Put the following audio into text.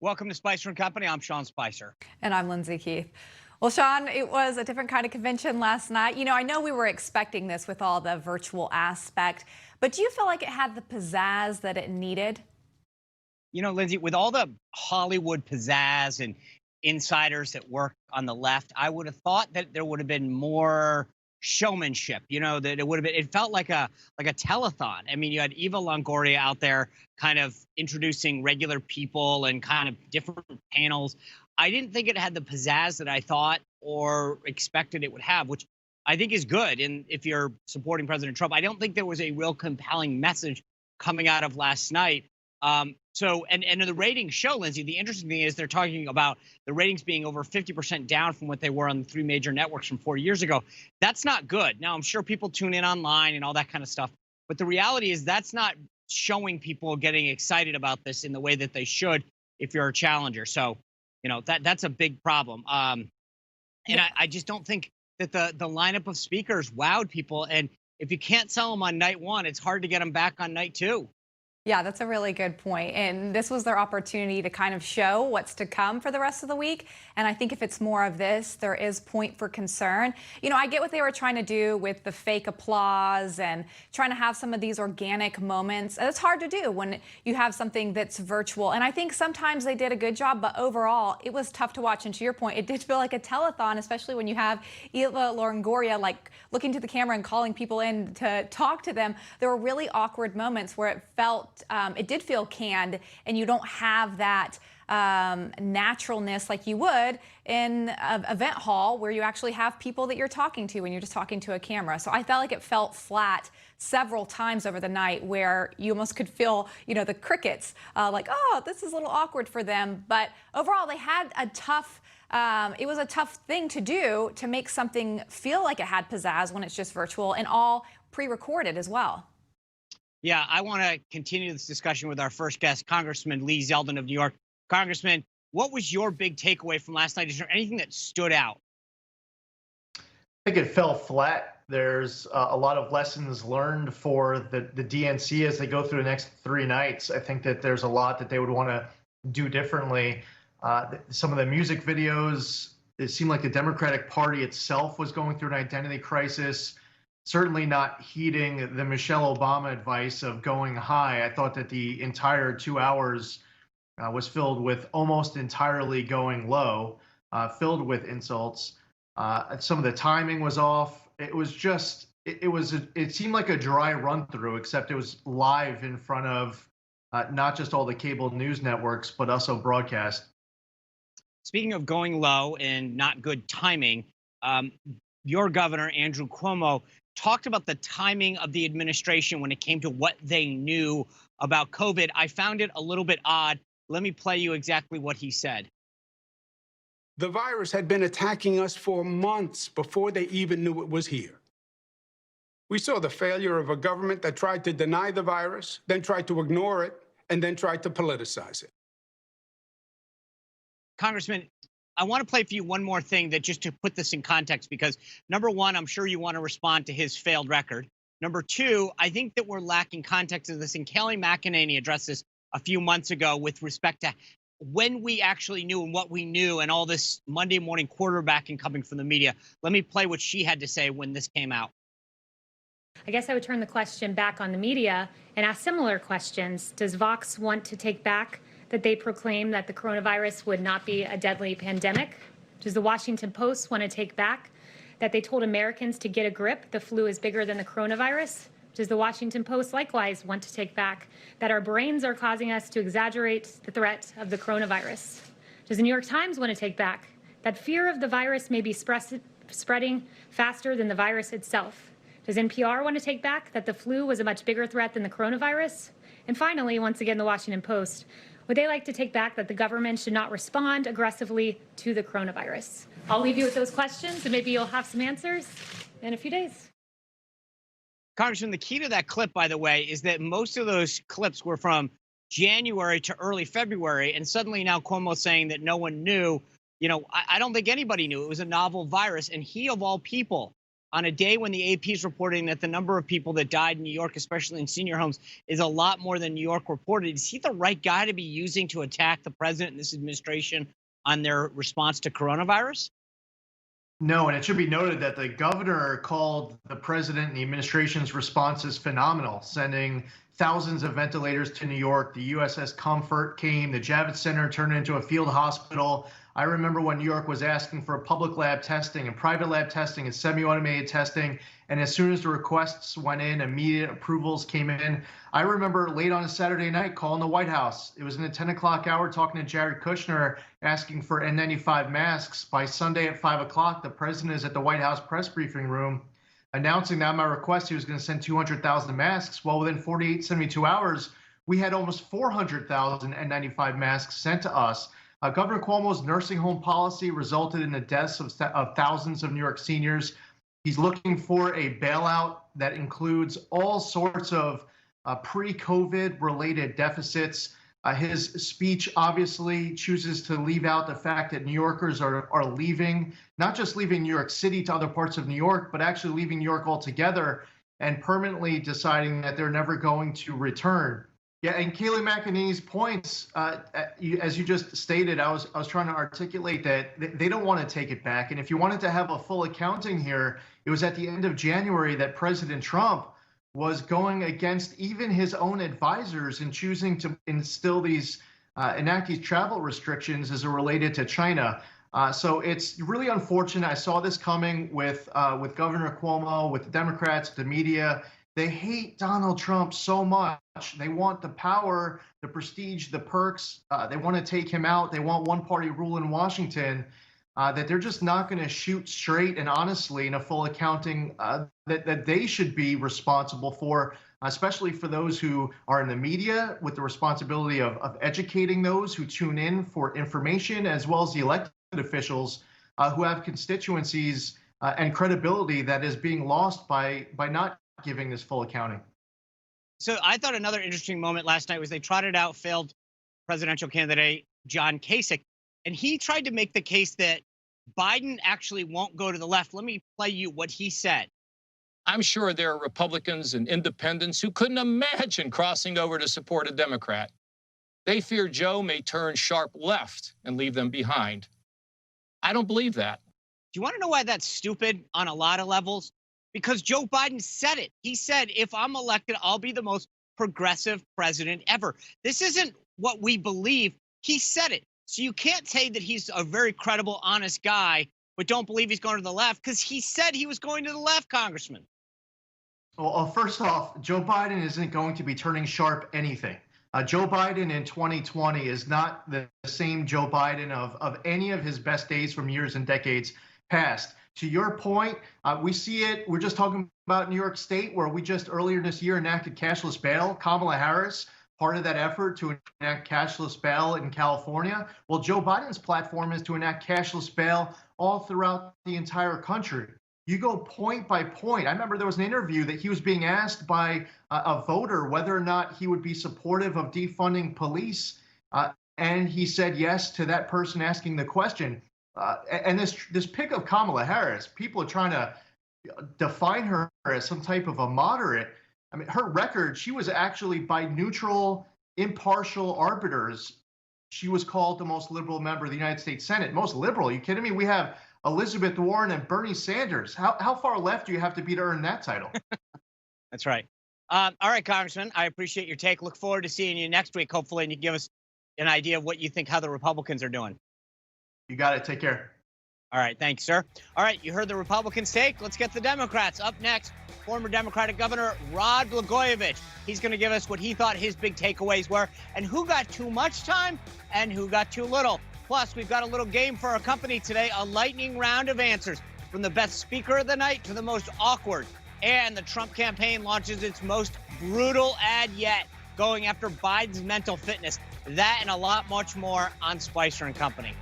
Welcome to Spicer and Company. I'm Sean Spicer. And I'm Lindsay Keith. Well, Sean, it was a different kind of convention last night. I know we were expecting this with all the virtual aspect, but do you feel like it had the pizzazz that it needed? Lindsay, with all the Hollywood pizzazz and insiders that work on the left, I would have thought that there would have been more showmanship. That it would have been. It felt like a telethon. I mean, you had Eva Longoria out there, kind of introducing regular people and kind of different panels. I didn't think it had the pizzazz that I thought or expected it would have, which I think is good. And if you're supporting President Trump, I don't think there was a real compelling message coming out of last night. And the ratings show, Lindsay, the interesting thing is they're talking about the ratings being over 50% down from what they were on the three major networks from 4 years ago. That's not good. Now, I'm sure people tune in online and all that kind of stuff. But the reality is that's not showing people getting excited about this in the way that they should if you're a challenger. So, that's a big problem. I just don't think that the lineup of speakers wowed people. And if you can't sell them on night one, it's hard to get them back on night two. Yeah, that's a really good point. And this was their opportunity to kind of show what's to come for the rest of the week. And I think if it's more of this, there is point for concern. I get what they were trying to do with the fake applause and trying to have some of these organic moments. And it's hard to do when you have something that's virtual. And I think sometimes they did a good job, but overall, it was tough to watch. And to your point, it did feel like a telethon, especially when you have Eva Longoria like looking to the camera and calling people in to talk to them. There were really awkward moments where it did feel canned, and you don't have that naturalness like you would in an event hall where you actually have people that you're talking to when you're just talking to a camera. So I felt like it felt flat several times over the night where you almost could feel, the crickets, like, oh, this is a little awkward for them. But overall, they had a tough it was a tough thing to do to make something feel like it had pizzazz when it's just virtual and all pre-recorded as well. Yeah, I want to continue this discussion with our first guest, Congressman Lee Zeldin of New York. Congressman, what was your big takeaway from last night? Is there anything that stood out? I think it fell flat. There's a lot of lessons learned for the DNC as they go through the next 3 nights. I think that there's a lot that they would want to do differently. Some of the music videos, it seemed like the Democratic Party itself was going through an identity crisis. Certainly not heeding the Michelle Obama advice of going high. I thought that the entire 2 hours was filled with almost entirely going low, filled with insults. Some of the timing was off. It was just, it seemed like a dry run through, except it was live in front of not just all the cable news networks, but also broadcast. Speaking of going low and not good timing, your governor, Andrew Cuomo, talked about the timing of the administration when it came to what they knew about COVID. I found it a little bit odd. Let me play you exactly what he said. The virus had been attacking us for months before they even knew it was here. We saw the failure of a government that tried to deny the virus, then tried to ignore it, and then tried to politicize it. Congressman, I want to play for you one more thing that just to put this in context, because number one, I'm sure you want to respond to his failed record. Number two, I think that we're lacking context of this. And Kelly McEnany addressed this a few months ago with respect to when we actually knew and what we knew and all this Monday morning quarterbacking coming from the media. Let me play what she had to say when this came out. I guess I would turn the question back on the media and ask similar questions. Does Vox want to take back that they proclaim that the coronavirus would not be a deadly pandemic? Does the Washington Post want to take back that they told Americans to get a grip, the flu is bigger than the coronavirus? Does the Washington Post likewise want to take back that our brains are causing us to exaggerate the threat of the coronavirus? Does the New York Times want to take back that fear of the virus may be spreading faster than the virus itself? Does NPR want to take back that the flu was a much bigger threat than the coronavirus? And finally, once again, the Washington Post, would they like to take back that the government should not respond aggressively to the coronavirus? I'll leave you with those questions, and maybe you'll have some answers in a few days. Congressman, the key to that clip, by the way, is that most of those clips were from January to early February, and suddenly now Cuomo's saying that no one knew. I don't think anybody knew it was a novel virus, and he, of all people, on a day when the AP is reporting that the number of people that died in New York, especially in senior homes, is a lot more than New York reported. Is he the right guy to be using to attack the president and this administration on their response to coronavirus? No, and it should be noted that the governor called the president and the administration's responses phenomenal, sending thousands of ventilators to New York. The USS Comfort came, the Javits Center turned into a field hospital. I remember when New York was asking for public lab testing and private lab testing and semi-automated testing. And as soon as the requests went in, immediate approvals came in. I remember late on a Saturday night calling the White House. It was in the 10 o'clock hour talking to Jared Kushner, asking for N95 masks. By Sunday at 5 o'clock, the president is at the White House press briefing room announcing that my request, he was going to send 200,000 masks. Well, within 48, 72 hours, we had almost 400,000 N95 masks sent to us. Governor Cuomo's nursing home policy resulted in the deaths of thousands of New York seniors. He's looking for a bailout that includes all sorts of pre-COVID related deficits. His speech obviously chooses to leave out the fact that New Yorkers are leaving, not just leaving New York City to other parts of New York, but actually leaving New York altogether and permanently deciding that they're never going to return. Yeah, and Kayleigh McEnany's points, as you just stated, I was trying to articulate that they don't want to take it back. And if you wanted to have a full accounting here, it was at the end of January that President Trump was going against even his own advisors in choosing to enact these travel restrictions as it related to China. So it's really unfortunate. I saw this coming with Governor Cuomo, with the Democrats, the media. They hate Donald Trump so much. They want the power, the prestige, the perks. They want to take him out. They want one-party rule in Washington. That they're just not going to shoot straight and honestly in a full accounting that they should be responsible for, especially for those who are in the media, with the responsibility of educating those who tune in for information, as well as the elected officials who have constituencies and credibility that is being lost by not giving this full accounting. So I thought another interesting moment last night was they trotted out failed presidential candidate John Kasich, and he tried to make the case that Biden actually won't go to the left. Let me play you what he said. I'm sure there are Republicans and independents who couldn't imagine crossing over to support a Democrat. They fear Joe may turn sharp left and leave them behind. I don't believe that. Do you want to know why that's stupid on a lot of levels? Because Joe Biden said it. He said, if I'm elected, I'll be the most progressive president ever. This isn't what we believe. He said it. So you can't say that he's a very credible, honest guy, but don't believe he's going to the left, because he said he was going to the left, Congressman. Well, first off, Joe Biden isn't going to be turning sharp anything. Joe Biden in 2020 is not the same Joe Biden of any of his best days from years and decades past. To your point, we see it. We're just talking about New York State, where we just earlier this year enacted cashless bail. Kamala Harris, part of that effort to enact cashless bail in California. Well, Joe Biden's platform is to enact cashless bail all throughout the entire country. You go point by point. I remember there was an interview that he was being asked by a voter whether or not he would be supportive of defunding police. And he said yes to that person asking the question. And this pick of Kamala Harris, people are trying to define her as some type of a moderate. I mean, her record, she was actually by neutral, impartial arbiters, she was called the most liberal member of the United States Senate. Most liberal? Are you kidding me? We have Elizabeth Warren and Bernie Sanders. How far left do you have to be to earn that title? That's right. All right, Congressman, I appreciate your take. Look forward to seeing you next week, hopefully, and you give us an idea of what you think, how the Republicans are doing. You got it. Take care. All right. Thanks, sir. All right. You heard the Republicans' take. Let's get the Democrats. Up next, former Democratic Governor Rod Blagojevich. He's going to give us what he thought his big takeaways were and who got too much time and who got too little. Plus, we've got a little game for our company today, a lightning round of answers from the best speaker of the night to the most awkward. And the Trump campaign launches its most brutal ad yet, going after Biden's mental fitness. That and a lot much more on Spicer and Company.